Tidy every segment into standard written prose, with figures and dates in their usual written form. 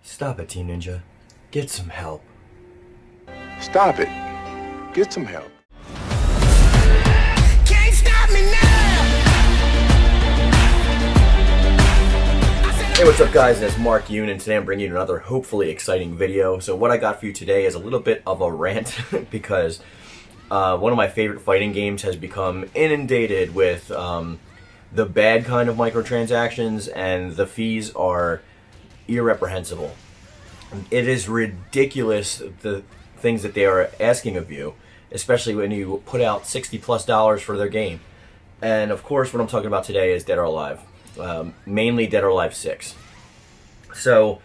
Stop it, Teen Ninja. Get some help. Stop it. Get some help. Can't stop me now. Hey, what's up guys, it's Mark Yoon, and today I'm bringing you another hopefully exciting video. So what I got for you today is a little bit of a rant because one of my favorite fighting games has become inundated with the bad kind of microtransactions, and the fees are irreprehensible. It is ridiculous the things that they are asking of you, especially when you put out $60+ for their game. And of course what I'm talking about today is Dead or Alive. Mainly Dead or Alive 6. So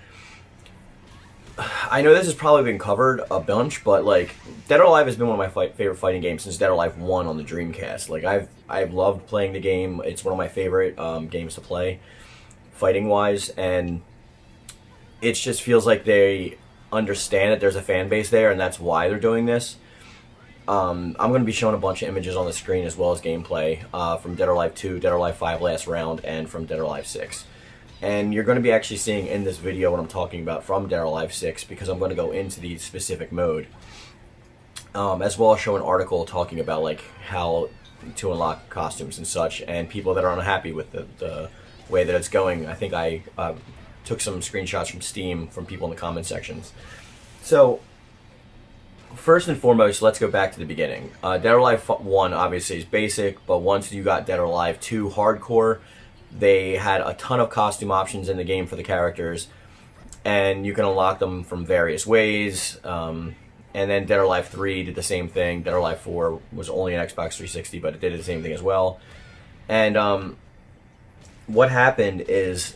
I know this has probably been covered a bunch, but like Dead or Alive has been one of my favorite fighting games since Dead or Alive 1 on the Dreamcast. Like I've loved playing the game. It's one of my favorite games to play fighting wise, and it just feels like they understand that there's a fan base there, and that's why they're doing this. I'm going to be showing a bunch of images on the screen as well as gameplay from Dead or Alive 2, Dead or Alive 5 Last Round, and from Dead or Alive 6. And you're going to be actually seeing in this video what I'm talking about from Dead or Alive 6, because I'm going to go into the specific mode. As well as show an article talking about like how to unlock costumes and such, and people that are unhappy with the way that it's going. I think I took some screenshots from Steam from people in the comment sections. So first and foremost, let's go back to the beginning. Dead or Alive 1 obviously is basic, but once you got Dead or Alive 2 Hardcore, they had a ton of costume options in the game for the characters, and you can unlock them from various ways. And then Dead or Alive 3 did the same thing. Dead or Alive 4 was only an Xbox 360, but it did the same thing as well. And what happened is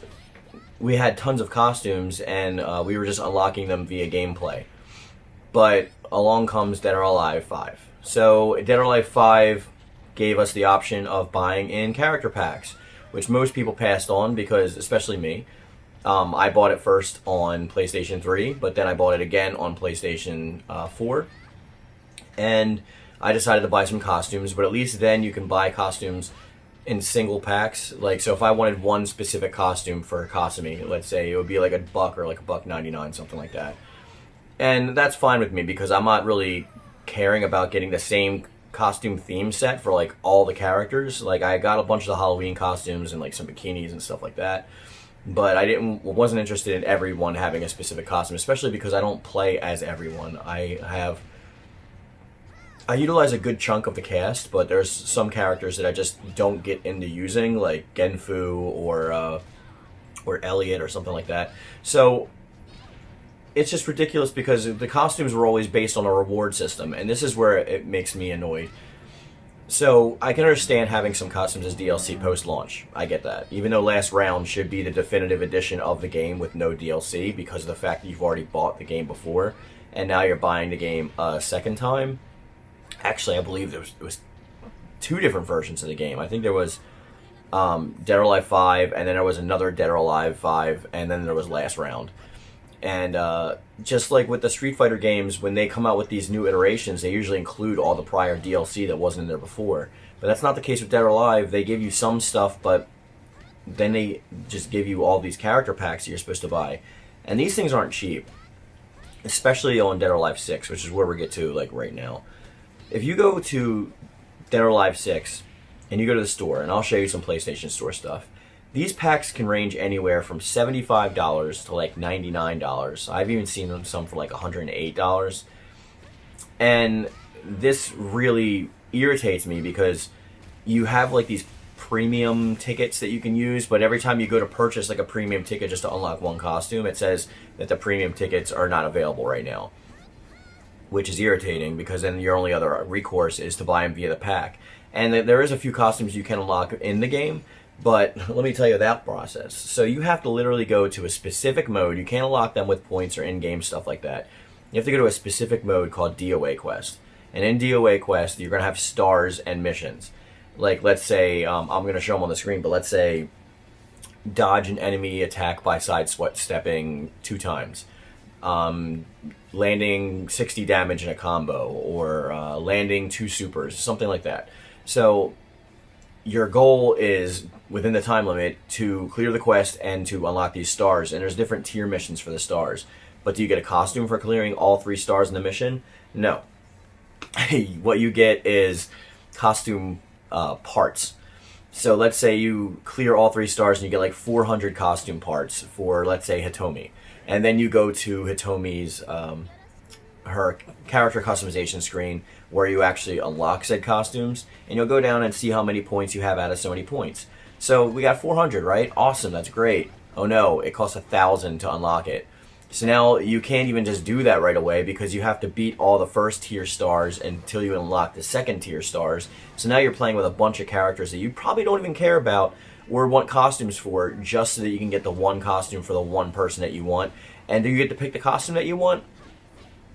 we had tons of costumes, and we were just unlocking them via gameplay. But along comes Dead or Alive 5. So Dead or Alive 5 gave us the option of buying in character packs, which most people passed on because, especially me, I bought it first on PlayStation 3, but then I bought it again on PlayStation 4. And I decided to buy some costumes, but at least then you can buy costumes in single packs. Like, so if I wanted one specific costume for Kasumi, let's say, it would be like $1 or like $1.99, something like that. And that's fine with me because I'm not really caring about getting the same costume theme set for like all the characters. Like, I got a bunch of the Halloween costumes and like some bikinis and stuff like that, but I wasn't interested in everyone having a specific costume, especially because I don't play as everyone. I utilize a good chunk of the cast, but there's some characters that I just don't get into using, like Genfu or Elliot or something like that. So it's just ridiculous because the costumes were always based on a reward system, and this is where it makes me annoyed. So I can understand having some costumes as DLC post-launch. I get that. Even though Last Round should be the definitive edition of the game with no DLC because of the fact that you've already bought the game before, and now you're buying the game a second time. Actually, I believe there was two different versions of the game. I think there was Dead or Alive 5, and then there was another Dead or Alive 5, and then there was Last Round. And just like with the Street Fighter games, when they come out with these new iterations, they usually include all the prior DLC that wasn't in there before. But that's not the case with Dead or Alive. They give you some stuff, but then they just give you all these character packs that you're supposed to buy. And these things aren't cheap, especially on Dead or Alive 6, which is where we get to like right now. If you go to Dead or Alive 6 and you go to the store, and I'll show you some PlayStation Store stuff, these packs can range anywhere from $75 to like $99. I've even seen some for like $108. And this really irritates me because you have like these premium tickets that you can use, but every time you go to purchase like a premium ticket just to unlock one costume, it says that the premium tickets are not available right now, which is irritating because then your only other recourse is to buy them via the pack. And there is a few costumes you can unlock in the game, but let me tell you that process. So you have to literally go to a specific mode. You can't unlock them with points or in-game stuff like that. You have to go to a specific mode called DOA Quest. And in DOA Quest, you're going to have stars and missions. Like, let's say, I'm going to show them on the screen, but let's say dodge an enemy attack by sidestepping 2 times. Landing 60 damage in a combo, or landing 2 supers, something like that. So your goal is within the time limit to clear the quest and to unlock these stars. And there's different tier missions for the stars. But do you get a costume for clearing all 3 stars in the mission? No. What you get is costume parts. So let's say you clear all 3 stars and you get like 400 costume parts for, let's say, Hitomi. And then you go to Hitomi's, her character customization screen where you actually unlock said costumes. And you'll go down and see how many points you have out of so many points. So we got 400, right? Awesome, that's great. Oh no, it costs 1,000 to unlock it. So now you can't even just do that right away because you have to beat all the first tier stars until you unlock the second tier stars. So now you're playing with a bunch of characters that you probably don't even care about or want costumes for, just so that you can get the one costume for the one person that you want. And do you get to pick the costume that you want?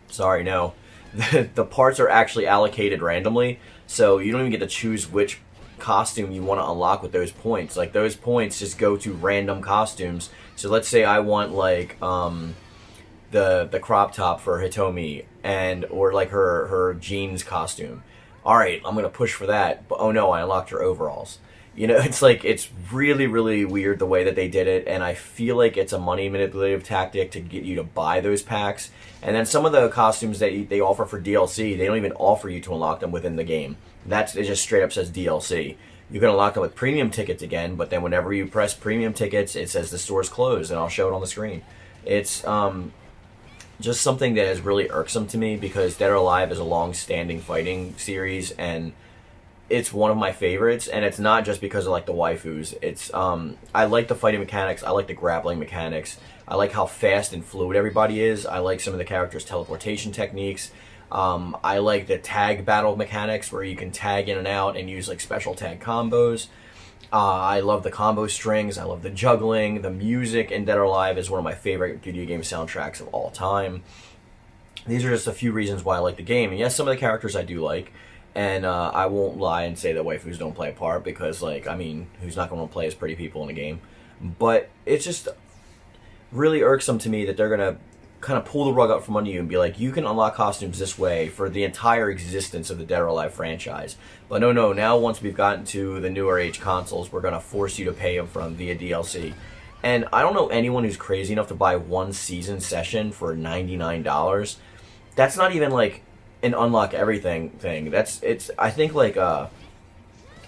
Sorry, no. The parts are actually allocated randomly, so you don't even get to choose which costume you want to unlock with those points. Like, those points just go to random costumes. So let's say I want like the crop top for Hitomi, and or like her jeans costume. All right, I'm gonna push for that. But oh no, I unlocked her overalls. You know, it's like, it's really, really weird the way that they did it, and I feel like it's a money manipulative tactic to get you to buy those packs. And then some of the costumes that they offer for DLC, they don't even offer you to unlock them within the game. It just straight up says DLC. You can unlock them with premium tickets again, but then whenever you press premium tickets, it says the store's closed, and I'll show it on the screen. It's just something that is really irksome to me, because Dead or Alive is a long-standing fighting series, and it's one of my favorites. And it's not just because I like the waifus. It's I like the fighting mechanics. I like the grappling mechanics. I like how fast and fluid everybody is. I like some of the characters' teleportation techniques. I like the tag battle mechanics where you can tag in and out and use like special tag combos. I love the combo strings. I love the juggling. The music in Dead or Alive is one of my favorite video game soundtracks of all time. These are just a few reasons why I like the game. And yes, some of the characters I do like. And I won't lie and say that waifus don't play a part, because, like, I mean, who's not going to play as pretty people in a game? But it's just really irksome to me that they're going to kind of pull the rug out from under you and be like, you can unlock costumes this way for the entire existence of the Dead or Alive franchise. But no, now once we've gotten to the newer age consoles, we're going to force you to pay them from via DLC. And I don't know anyone who's crazy enough to buy one season session for $99. That's not even like an unlock everything thing. I think like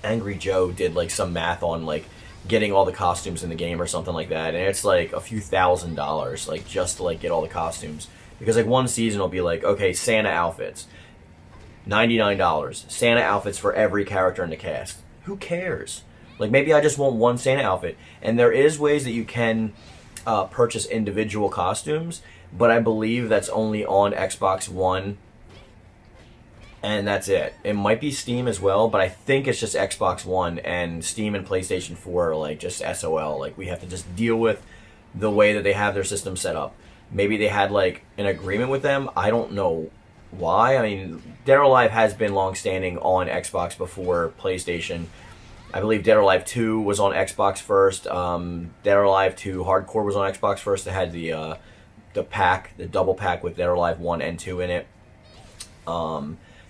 Angry Joe did like some math on like getting all the costumes in the game or something like that, and it's like a few $1,000s like just to like get all the costumes, because like one season will be like, okay, Santa outfits, $99, Santa outfits for every character in the cast. Who cares? Like, maybe I just want one Santa outfit. And there is ways that you can purchase individual costumes, but I believe that's only on Xbox One, and that's it. It might be Steam as well, but I think it's just Xbox One, and Steam and PlayStation 4 are like just SOL. Like, we have to just deal with the way that they have their system set up. Maybe they had like an agreement with them. I don't know why. I mean, Dead or Alive has been long-standing on Xbox before PlayStation. I believe Dead or Alive 2 was on Xbox first. Dead or Alive 2 Hardcore was on Xbox first. It had the pack, the double pack with Dead or Alive 1 and 2 in it.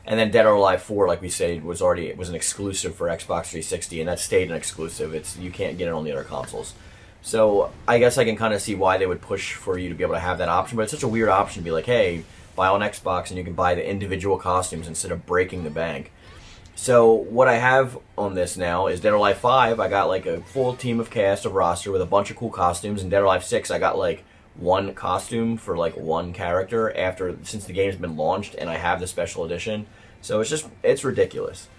And then Dead or Alive 4, like we said, was an exclusive for Xbox 360, and that stayed an exclusive. You can't get it on the other consoles. So I guess I can kind of see why they would push for you to be able to have that option, but it's such a weird option to be like, hey, buy on Xbox and you can buy the individual costumes instead of breaking the bank. So what I have on this now is Dead or Alive 5. I got like a full team of cast of roster with a bunch of cool costumes. And Dead or Alive 6, I got like one costume for like one character since the game's been launched, and I have the special edition. So it's ridiculous.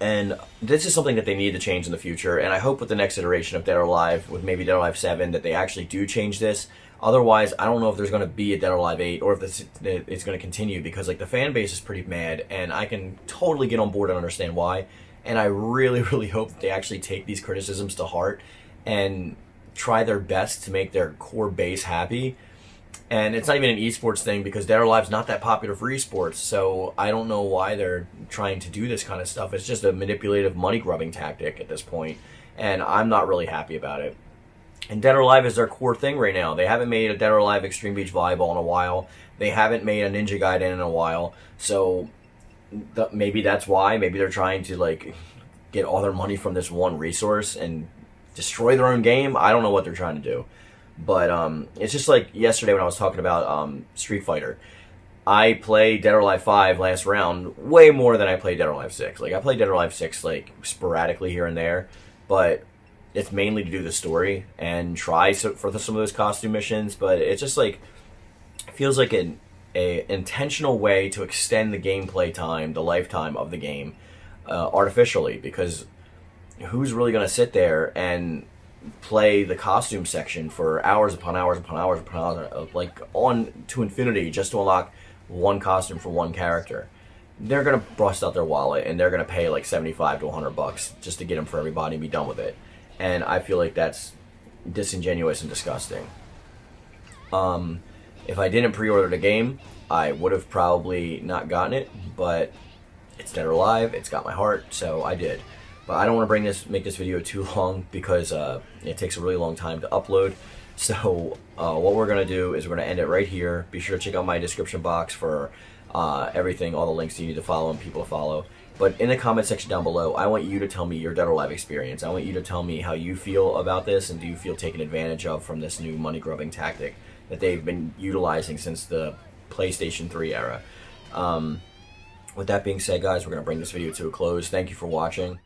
And this is something that they need to change in the future, and I hope with the next iteration of Dead or Alive, with maybe Dead or Alive 7, that they actually do change this. Otherwise, I don't know if there's going to be a Dead or Alive 8, or if it's going to continue, because like the fan base is pretty mad, and I can totally get on board and understand why. And I really, really hope that they actually take these criticisms to heart and try their best to make their core base happy. And it's not even an esports thing, because Dead or Alive's not that popular for esports, so I don't know why they're trying to do this kind of stuff. It's just a manipulative money-grubbing tactic at this point, and I'm not really happy about it. And Dead or Alive is their core thing right now. They haven't made a Dead or Alive Extreme Beach Volleyball in a while. They haven't made a Ninja Gaiden in a while, so maybe that's why. Maybe they're trying to like get all their money from this one resource and destroy their own game. I don't know what they're trying to do. But it's just like yesterday when I was talking about Street Fighter. I played Dead or Alive 5 last round way more than I played Dead or Alive 6. Like, I played Dead or Alive 6, like, sporadically here and there, but it's mainly to do the story and try some of those costume missions, but it's just, like, it feels like an intentional way to extend the gameplay time, the lifetime of the game, artificially, because who's really going to sit there and play the costume section for hours upon hours upon hours upon hours, like, on to infinity just to unlock one costume for one character? They're gonna bust out their wallet and they're gonna pay like $75 to $100 just to get them for everybody and be done with it. And I feel like that's disingenuous and disgusting. If I didn't pre-order the game, I would have probably not gotten it, but it's Dead or Alive, it's got my heart, so I did. But I don't want to make this video too long because it takes a really long time to upload. So what we're going to do is we're going to end it right here. Be sure to check out my description box for everything, all the links you need to follow and people to follow. But in the comment section down below, I want you to tell me your Dead or Alive experience. I want you to tell me how you feel about this, and do you feel taken advantage of from this new money-grubbing tactic that they've been utilizing since the PlayStation 3 era. With that being said, guys, we're going to bring this video to a close. Thank you for watching.